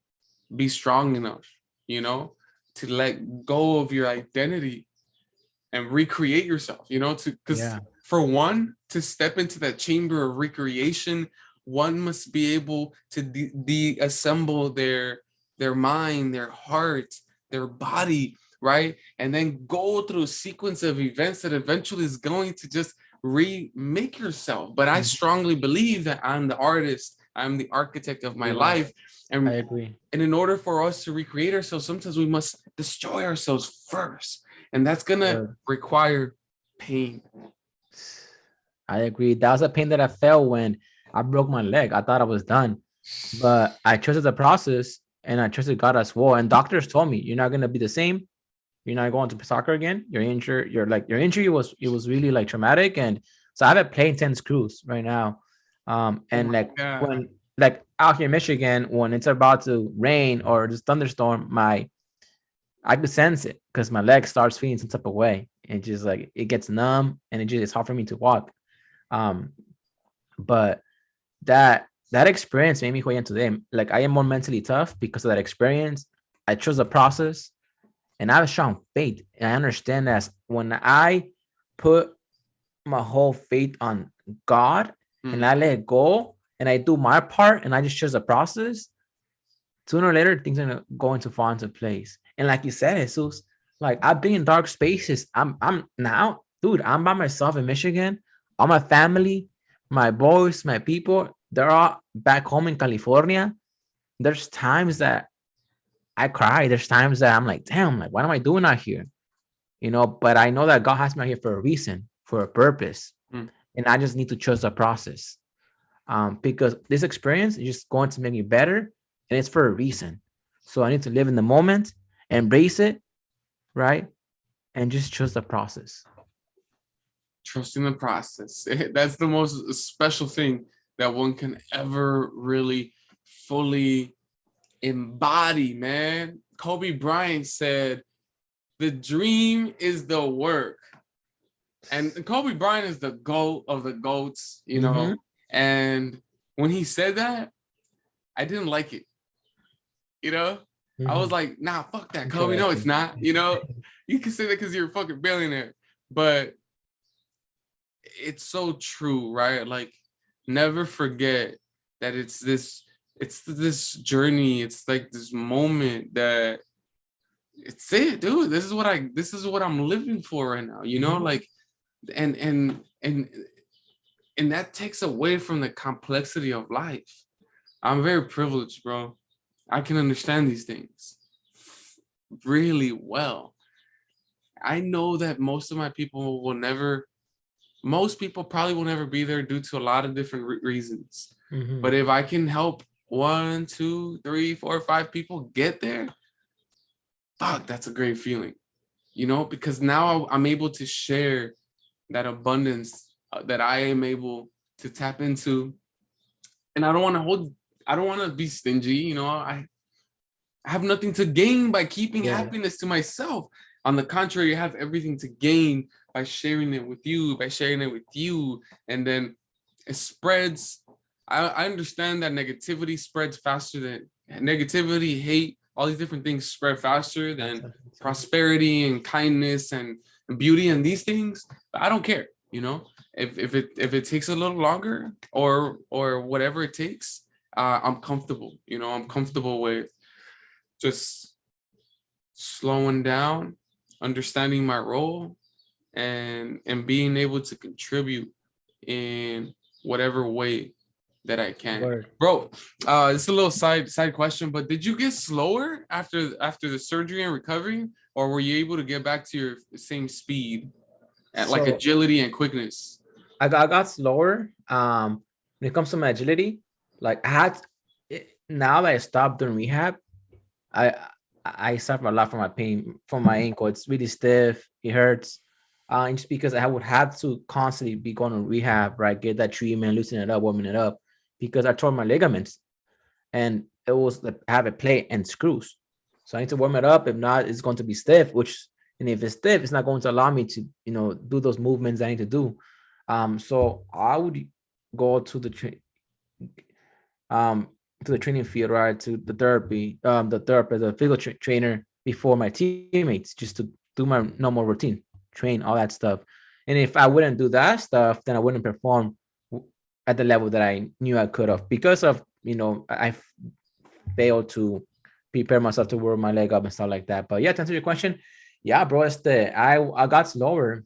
be strong enough, to let go of your identity and recreate yourself, because for one to step into that chamber of recreation, one must be able to deassemble their mind, their heart, their body, right? And then go through a sequence of events that eventually is going to just remake yourself. But I strongly believe that I'm the artist, I'm the architect of my life. And I agree. And in order for us to recreate ourselves, sometimes we must destroy ourselves first. And that's gonna require pain. I agree. That was a pain that I felt when I broke my leg. I thought I was done. But I trusted the process and I trusted God as well. And doctors told me, you're not gonna be the same. You're not going to soccer again. You're injured. Your injury was really like traumatic. And so I have a plane 10 screws right now. And when like out here in Michigan, when it's about to rain or just thunderstorm, I could sense it because my leg starts feeling some type of way. And just like it gets numb and it's hard for me to walk. But that experience made me who I am today. Like I am more mentally tough because of that experience. I chose the process. And I have a strong faith. And I understand that when I put my whole faith on God and I let it go and I do my part and I just trust the process, sooner or later, things are going to fall into place. And like you said, Jesus, like I've been in dark spaces. I'm now, dude, I'm by myself in Michigan. All my family, my boys, my people, they're all back home in California. There's times that I cry. There's times that I'm like, damn, like, what am I doing out here? But I know that God has me out here for a reason, for a purpose. And I just need to trust the process. because this experience is just going to make me better, and it's for a reason. So I need to live in the moment, embrace it, right, and just trust the process. Trusting the process. That's the most special thing that one can ever really fully embody, man. Kobe Bryant said, the dream is the work. And Kobe Bryant is the GOAT of the GOATs, you know. And when he said that, I didn't like it. You know, I was like, nah, fuck that, Kobe. No, it's not. You know, you can say that because you're a fucking billionaire, but it's so true, right? Like, never forget that it's this journey. It's like this moment that it's it, dude. This is what I'm living for right now. You know, like, and that takes away from the complexity of life. I'm very privileged, bro. I can understand these things really well. I know that most people probably will never be there due to a lot of different reasons. But if I can help 1, 2, 3, 4, 5 people get there, fuck, that's a great feeling, you know, because now I'm able to share that abundance that I am able to tap into. And I don't want to be stingy, you know. I have nothing to gain by keeping happiness to myself. On the contrary, I have everything to gain by sharing it with you, and then it spreads. I understand that negativity spreads faster than negativity, hate, all these different things spread faster than prosperity and kindness and beauty and these things. But I don't care, you know. If it takes a little longer or whatever it takes, I'm comfortable. You know, I'm comfortable with just slowing down, understanding my role, and being able to contribute in whatever way that I can. Word. Bro, it's a little side question, but did you get slower after the surgery and recovery, or were you able to get back to your same speed at like agility and quickness? I got slower. When it comes to my agility, like now that I stopped doing rehab, I suffer a lot from my pain from my ankle. It's really stiff. It hurts. Just because I would have to constantly be going to rehab, right? Get that treatment, loosen it up, warming it up, because I tore my ligaments, and it was like I have a plate and screws, so I need to warm it up. If not, it's going to be stiff. And if it's stiff, it's not going to allow me to, do those movements I need to do. So I would go to the training field, right, to the therapist, the physical trainer before my teammates, just to do my normal routine, train, all that stuff. And if I wouldn't do that stuff, then I wouldn't perform at the level that I knew I could have, because of, I failed to prepare myself to warm my leg up and stuff like that. But yeah, to answer your question, yeah, bro, I got slower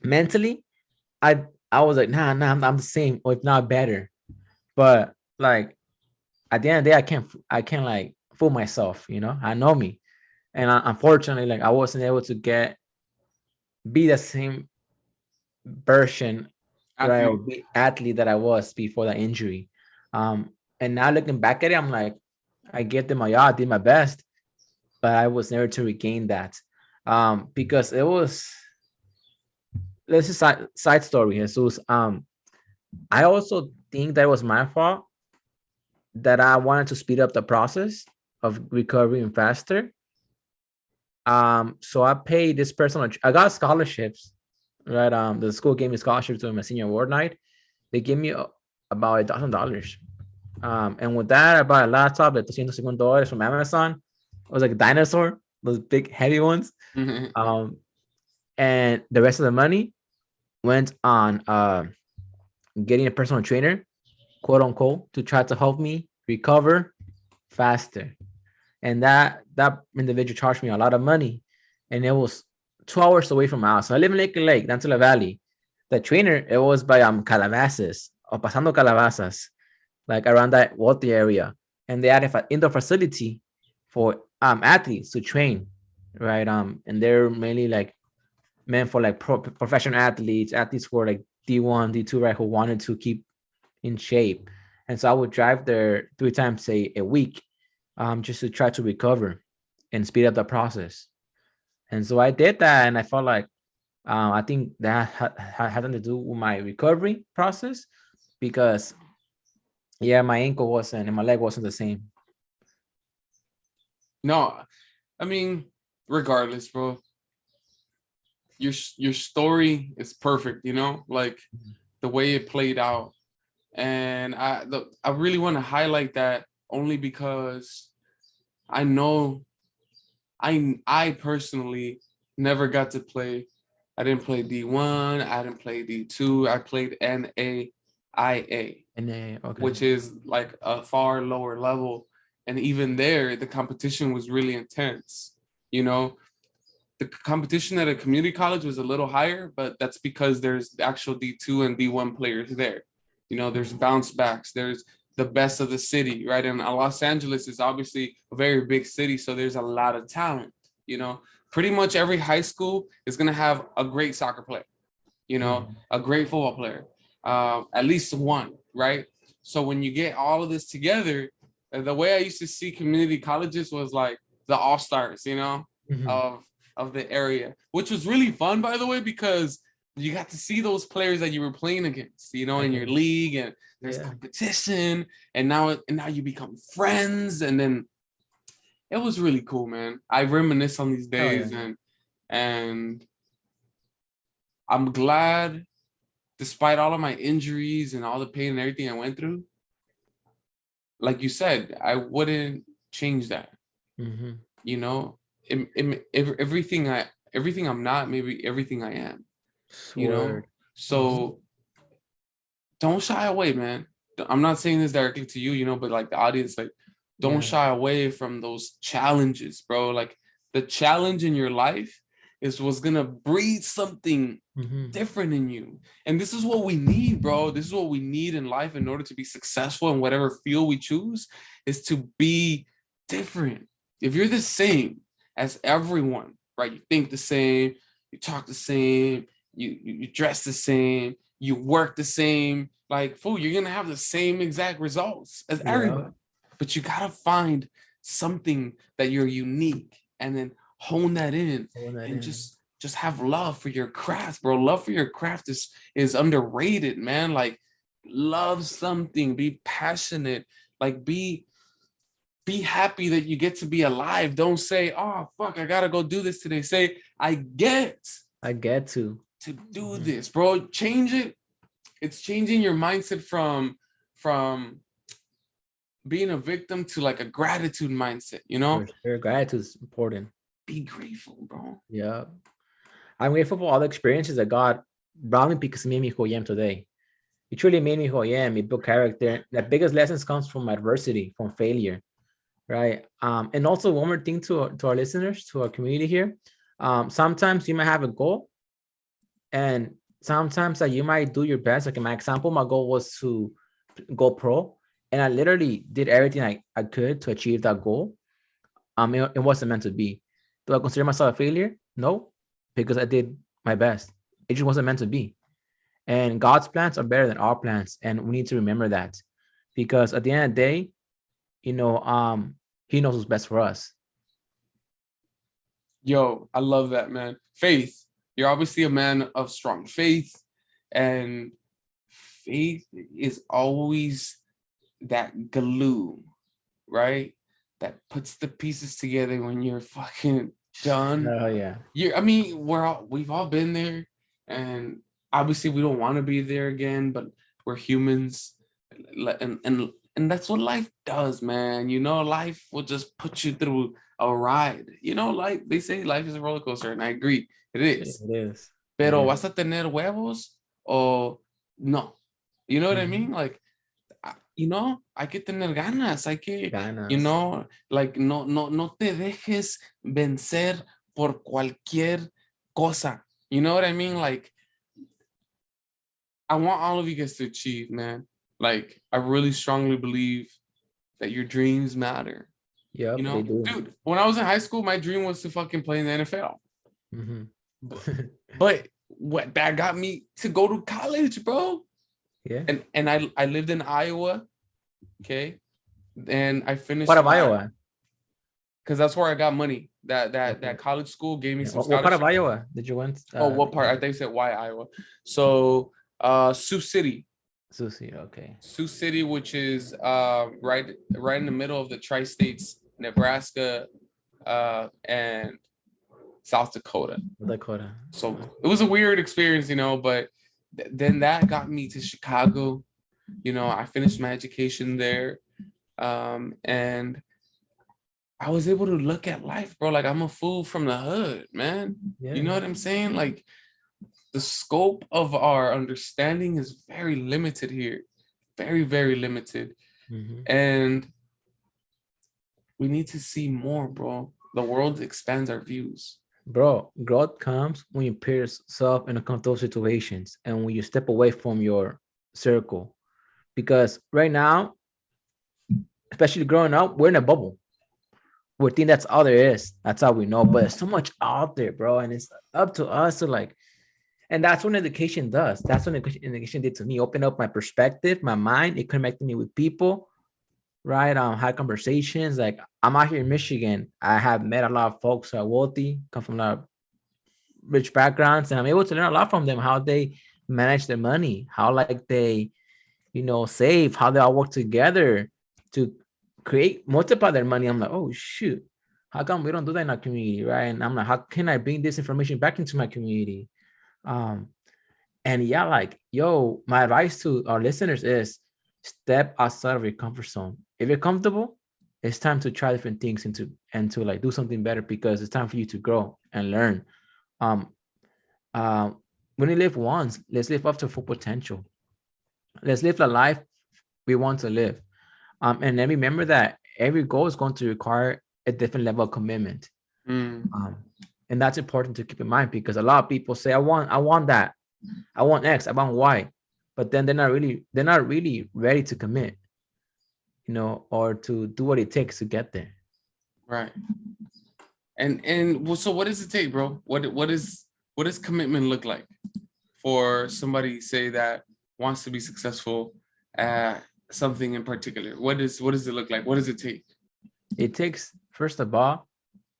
mentally. I was like, nah, I'm the same, or if not better. But like at the end of the day, I can't like fool myself, I know me. And unfortunately, like I wasn't able to be the same version, right, or be athlete that I was before the injury. And now looking back at it, I'm like, I gave them my all, I did my best, but I was never to regain that. Because it was, this is side story, Jesus. I also think that it was my fault that I wanted to speed up the process of recovering faster. So I paid this person. I got scholarships, right? The school gave me scholarships during my senior award night. They gave me about $1,000. And with that, I bought a laptop at $250 from Amazon. It was like a dinosaur, those big heavy ones. And the rest of the money went on getting a personal trainer, quote unquote, to try to help me recover faster. And that individual charged me a lot of money, and it was 2 hours away from my house. So I live in Lake, Untitled Valley. The trainer, it was by Calabasas, or Pasando Calabasas, like around that water area. And they had an indoor facility for athletes to train, right? And they're mainly like meant for like professional athletes who are like D1, D2, right, who wanted to keep, in shape. And so I would drive there 3 times a week, just to try to recover and speed up the process. And so I did that, and I felt like I think that had something to do with my recovery process, because yeah, my ankle wasn't and my leg wasn't the same. No, I mean, regardless, bro, your story is perfect, you know, like the way it played out. And I really want to highlight that only because I know I personally never got to play. I didn't play D1, I didn't play D2, I played NAIA, And okay. which is like a far lower level. And even there, the competition was really intense. You know, the competition at a community college was a little higher, but that's because there's the actual D2 and D1 players there. You know, there's bounce backs, there's the best of the city, right? And Los Angeles is obviously a very big city, so there's a lot of talent. You know, pretty much every high school is going to have a great soccer player, you know, a great football player, at least one, right? So when you get all of this together, the way I used to see community colleges was like the all-stars, you know, Mhm. of the area, which was really fun, by the way, because you got to see those players that you were playing against, you know, in your league, and there's competition, and now you become friends, and then it was really cool, man. I reminisce on these days, and I'm glad, despite all of my injuries and all the pain and everything I went through, like you said, I wouldn't change that. You know, everything I'm not, maybe everything I am. You know, so don't shy away, man. I'm not saying this directly to you, you know, but like the audience, like, don't shy away from those challenges, bro. Like the challenge in your life is what's gonna breed something different in you. And this is what we need, bro. This is what we need in life in order to be successful in whatever field we choose, is to be different. If you're the same as everyone, right? You think the same, you talk the same, you dress the same, you work the same, like, fool, you're gonna have the same exact results as everybody. But you gotta find something that you're unique, and then hone that in, and just have love for your craft, bro. Love for your craft is underrated, man. Like, love something, be passionate, like be happy that you get to be alive. Don't say, oh fuck, I gotta go do this today. Say, I get to do this, bro. Change it. It's changing your mindset from being a victim to like a gratitude mindset, you know? Your gratitude is important. Be grateful, bro. Yeah. I'm grateful for all the experiences that God brought me, because it made me who I am today. It truly made me who I am. It built character. The biggest lessons comes from adversity, from failure, right? And also one more thing to our listeners, to our community here. Sometimes you might have a goal, and sometimes that you might do your best. Like in my example, my goal was to go pro, and I literally did everything I could to achieve that goal. It wasn't meant to be. Do I consider myself a failure? No, because I did my best. It just wasn't meant to be. And God's plans are better than our plans, and we need to remember that, because at the end of the day, you know, He knows what's best for us. Yo, I love that, man. Faith. You're obviously a man of strong faith, and faith is always that glue, right? That puts the pieces together when you're fucking done. Oh yeah. I mean, we've all been there, and obviously we don't want to be there again, but we're humans, and that's what life does, man. You know, life will just put you through a ride. You know, like they say, life is a roller coaster, and I agree, it is. It is. Pero vas a tener huevos o no. You know what I mean? Like, you know, hay que tener ganas, hay que, you know, like, no te dejes vencer por cualquier cosa. You know what I mean? Like, I want all of you guys to achieve, man. Like, I really strongly believe that your dreams matter. Yeah, You know, they do. dude, when I was in high school, my dream was to fucking play in the NFL. Mm-hmm. But what that got me to go to college, bro. Yeah. And I lived in Iowa, okay, and I finished Part of my Iowa. because that's where I got money. That Okay. college school gave me Yeah. some What part of scholarship. Iowa did you went? Oh, what part? I think you said why Iowa. So Sioux City. Susie. Okay. Sioux City, which is right in the middle of the tri-states, Nebraska, and South Dakota. Dakota. So it was a weird experience, but then that got me to Chicago. I finished my education there, and I was able to look at life, bro. Like I'm a fool from the hood, man. Yeah. You know what I'm saying? Like the scope of our understanding is very limited here, very, very limited. Mm-hmm. And we need to see more, bro. The world expands our views. Bro, growth comes when you put yourself in uncomfortable situations and when you step away from your circle. Because right now, especially growing up, we're in a bubble. We think that's all there is. That's all we know. But there's so much out there, bro. And it's up to us to like, and that's what education does. That's what education did to me. Open up my perspective, my mind. It connected me with people, right? Had conversations. Like I'm out here in Michigan. I have met a lot of folks who are wealthy, come from a lot of rich backgrounds, and I'm able to learn a lot from them, how they manage their money, how like they, save, how they all work together to create multiply their money. I'm like, oh shoot, how come we don't do that in our community, right? And I'm like, how can I bring this information back into my community? Um, and yeah, like, yo, my advice to our listeners is step outside of your comfort zone. If you're comfortable, it's time to try different things and to like do something better because it's time for you to grow and learn. Um, when we live once, let's live up to full potential. Let's live the life we want to live. And then remember that every goal is going to require a different level of commitment. Mm. And that's important to keep in mind because a lot of people say, I want that, I want X, I want Y, but then they're not really ready to commit, or to do what it takes to get there. Right. And well, so what does it take, bro? What does commitment look like for somebody say that wants to be successful at something in particular? What does it look like? What does it take? It takes, first of all,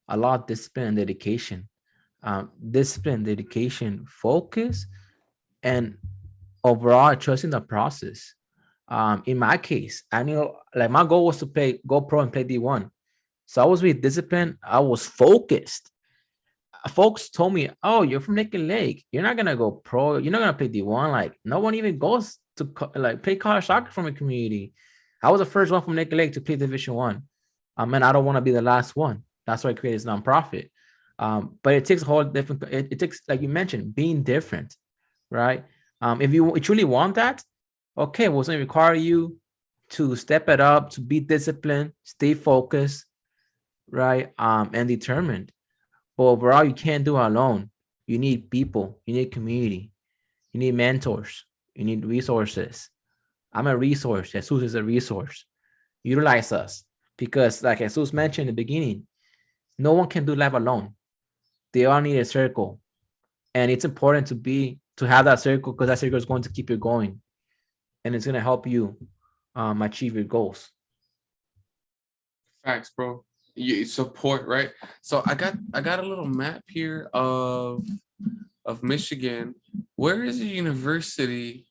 a lot of discipline and dedication. Discipline, dedication, focus, and overall trusting the process. In my case, I knew like my goal was to go pro and play D1. So I was really disciplined. I was focused. Folks told me, "Oh, you're from Naked Lake. You're not gonna go pro. You're not gonna play D1. Like no one even goes to like play college soccer from a community." I was the first one from Naked Lake to play Division One. And I don't want to be the last one. That's why I created this nonprofit. But it takes a whole different. It takes, like you mentioned, being different, right? If you truly want that, okay, well, it's going to require you to step it up, to be disciplined, stay focused, right? And determined. But overall, you can't do it alone. You need people, you need community, you need mentors, you need resources. I'm a resource. Jesus is a resource. Utilize us because, like Jesus mentioned in the beginning, no one can do life alone. They all need a circle, and it's important to have that circle because that circle is going to keep you going, and it's going to help you achieve your goals. Facts, bro. You support, right? So I got a little map here of Michigan. Where is the university?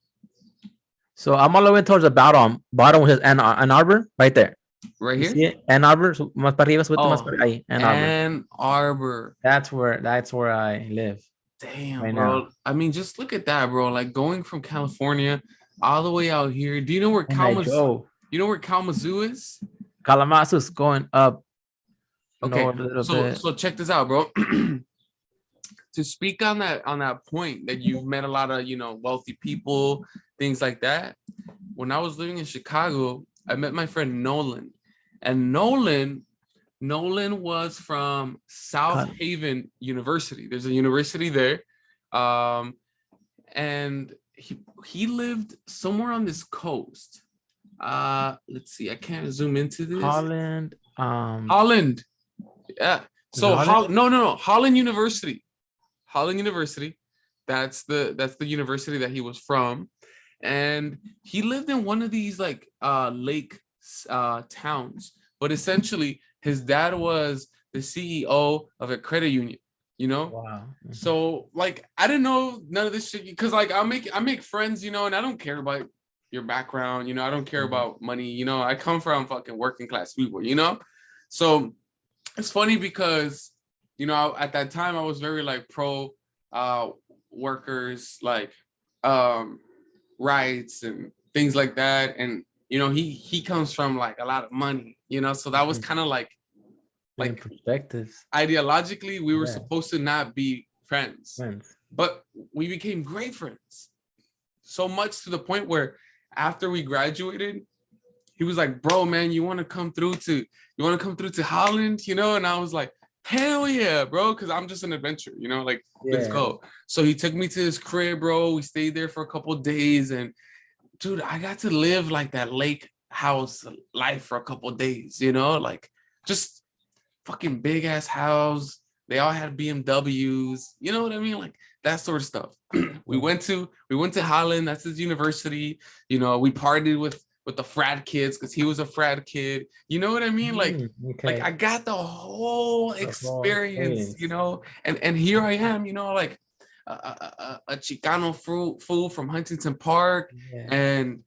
So I'm all the way towards the bottom which is Ann Arbor, right there. Right You here? see it? Ann Arbor, so más para arriba, más Oh, para ahí, Ann Arbor. Ann Arbor. That's where I live Damn, right bro. now. I mean, just look at that, bro. Like going from California all the way out here. Do you know where And I Kalamazoo? drove. You know where Kalamazoo is? Kalamazoo's going up Okay, north a little so bit. so check this out, bro. To speak on that point that you've met a lot of wealthy people, things like that. When I was living in Chicago, I met my friend Nolan, and Nolan was from South Cal- Haven University. There's a university there, um, and he lived somewhere on this coast. Let's see, I can't zoom into this. Holland. Holland. Yeah. So Holland? no, Holland University. Holland University. That's the university that he was from. and he lived in one of these like lake towns, but essentially his dad was the CEO of a credit union, you know. Wow. So like I didn't know none of this shit, because like I make friends, you know, and I don't care about your background, you know, I don't care about money, you know, I come from fucking working class people, you know. So it's funny because, you know, at that time I was very like pro workers, like um rights and things like that. And you know, he comes from like a lot of money, you know, so that was kind of Different like perspectives. ideologically we were Yeah. supposed to not be friends, Friends. but we became great friends. So much to the point where after we graduated, he was like, bro, man, you want to come through to Holland, you know? And I was like, hell yeah, bro, because I'm just an adventurer, you know, like, let's Yeah. go. So he took me to his crib, bro. We stayed there for a couple of days, and dude, I got to live like that lake house life for a couple of days, you know, like just fucking big ass house. They all had BMWs, you know what I mean? Like that sort of stuff. we Yeah. went to Holland, that's his university. You know, we partied with the frat kids because he was a frat kid. You know what I mean? Like Okay. I got the whole The whole experience, you experience. know, and here I am, you know, like a Chicano fool from Huntington Park, Yeah. and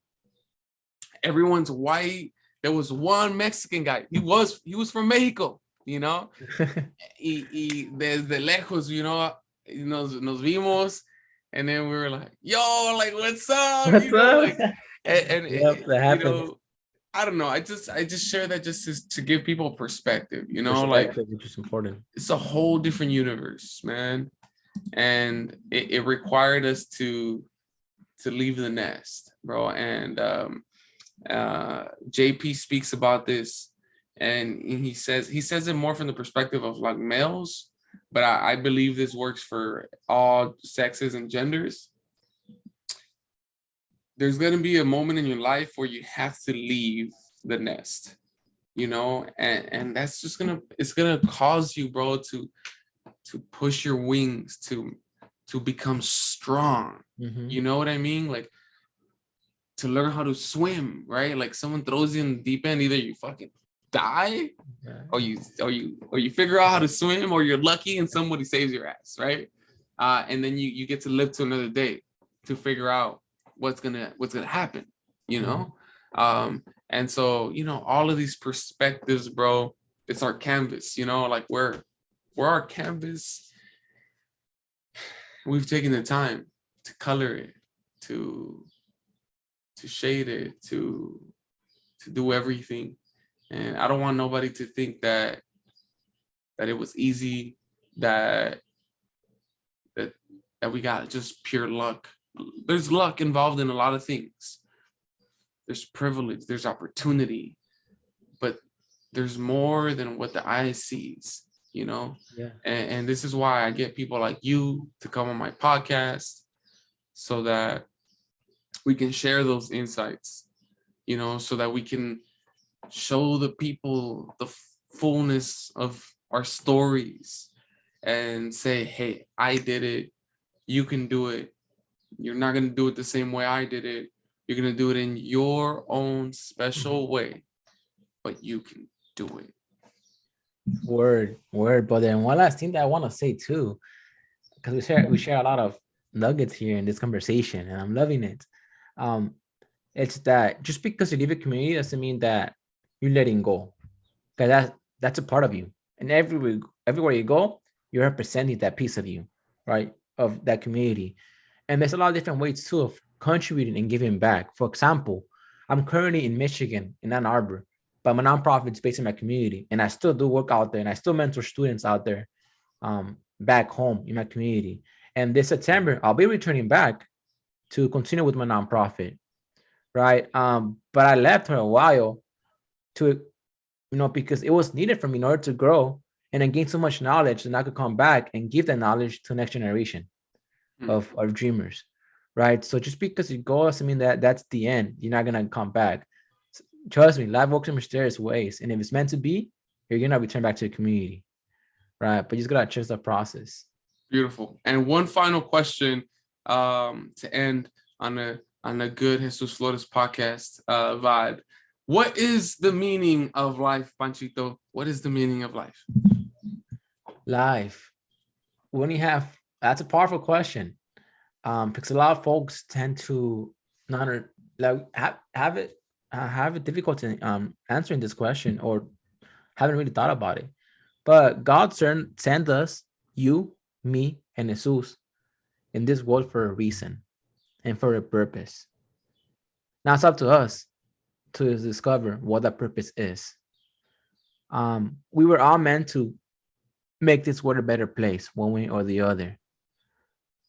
everyone's white. There was one Mexican guy. He was from Mexico, you know. Y desde lejos, you know, nos vimos, and then we were like, yo, like, what's up, you What's know, up? like, and Yep, that you happens. know, I don't know, I just share that just to give people perspective, you know, like Perspective, which is important. it's a whole different universe, man, and it required us to leave the nest, bro, and JP speaks about this, and he says it more from the perspective of like males, but I believe this works for all sexes and genders. There's gonna be a moment in your life where you have to leave the nest, you know, and that's just it's gonna cause you, bro, to push your wings to become strong. You know what I mean? Like to learn how to swim, right? Like someone throws you in the deep end, either you fucking die Yeah. or you figure out how to swim, or you're lucky and somebody saves your ass, right? And then you get to live to another day to figure out what's gonna happen, you know. And so, you know, all of these perspectives, bro, it's our canvas, you know, like we're our canvas. We've taken the time to color it, to shade it, to do everything. And I don't want nobody to think that it was easy, that that we got just pure luck. There's luck involved in a lot of things. There's privilege, there's opportunity, but there's more than what the eye sees, you know? Yeah. And this is why I get people like you to come on my podcast, so that we can share those insights, you know, so that we can show the people the fullness of our stories and say, hey, I did it, you can do it. You're not going to do it the same way I did it. You're going to do it in your own special way, but you can do it. Word. But then one last thing that I want to say too, because we share a lot of nuggets here in this conversation, and I'm loving it. Um, it's that just because you leave a community doesn't mean that you're letting go, because that's a part of you, and everywhere you go, you're representing that piece of you, right, of that community. And there's a lot of different ways too of contributing and giving back. For example, I'm currently in Michigan, in Ann Arbor, but my nonprofit is based in my community, and I still do work out there, and I still mentor students out there, back home in my community. And this September, I'll be returning back to continue with my nonprofit, right? But I left for a while to, because it was needed for me in order to grow and then gain so much knowledge that I could come back and give that knowledge to the next generation of dreamers, right? So just because you go doesn't mean that that's the end. You're not gonna come back. Trust me, life works in mysterious ways, and if it's meant to be, you're gonna return back to the community, right? But you just gotta trust the process. Beautiful. And one final question to end on a on a good Jesus Flores podcast vibe. What is the meaning of life, Panchito? What is the meaning of life? Life. When you have, that's a powerful question. Because a lot of folks tend to not like have a difficulty answering this question or haven't really thought about it. But God sent us, you, me, and Jesus in this world for a reason and for a purpose. Now it's up to us to discover what that purpose is. We were all meant to make this world a better place, one way or the other.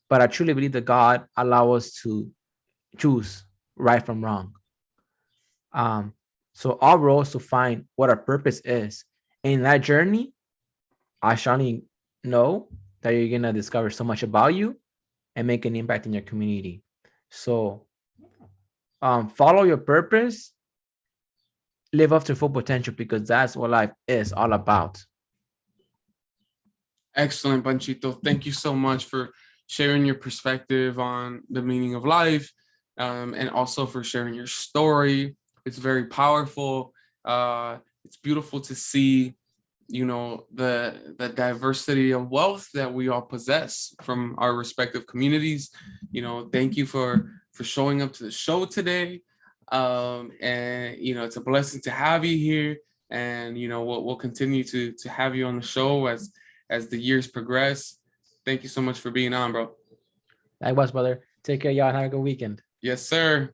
But I truly believe that God allow us to choose right from wrong. Um, so our role is to find what our purpose is. And in that journey, I surely know that you're gonna discover so much about you and make an impact in your community. So follow your purpose, live up to full potential because that's what life is all about. Excellent, Panchito. Thank you so much for sharing your perspective on the meaning of life, and also for sharing your story. It's very powerful. It's beautiful to see, the diversity of wealth that we all possess from our respective communities. Thank you for showing up to the show today. And it's a blessing to have you here. And we'll continue to have you on the show as the years progress. Thank you so much for being on, bro. Likewise, brother. Take care, y'all, and have a good weekend. Yes, sir.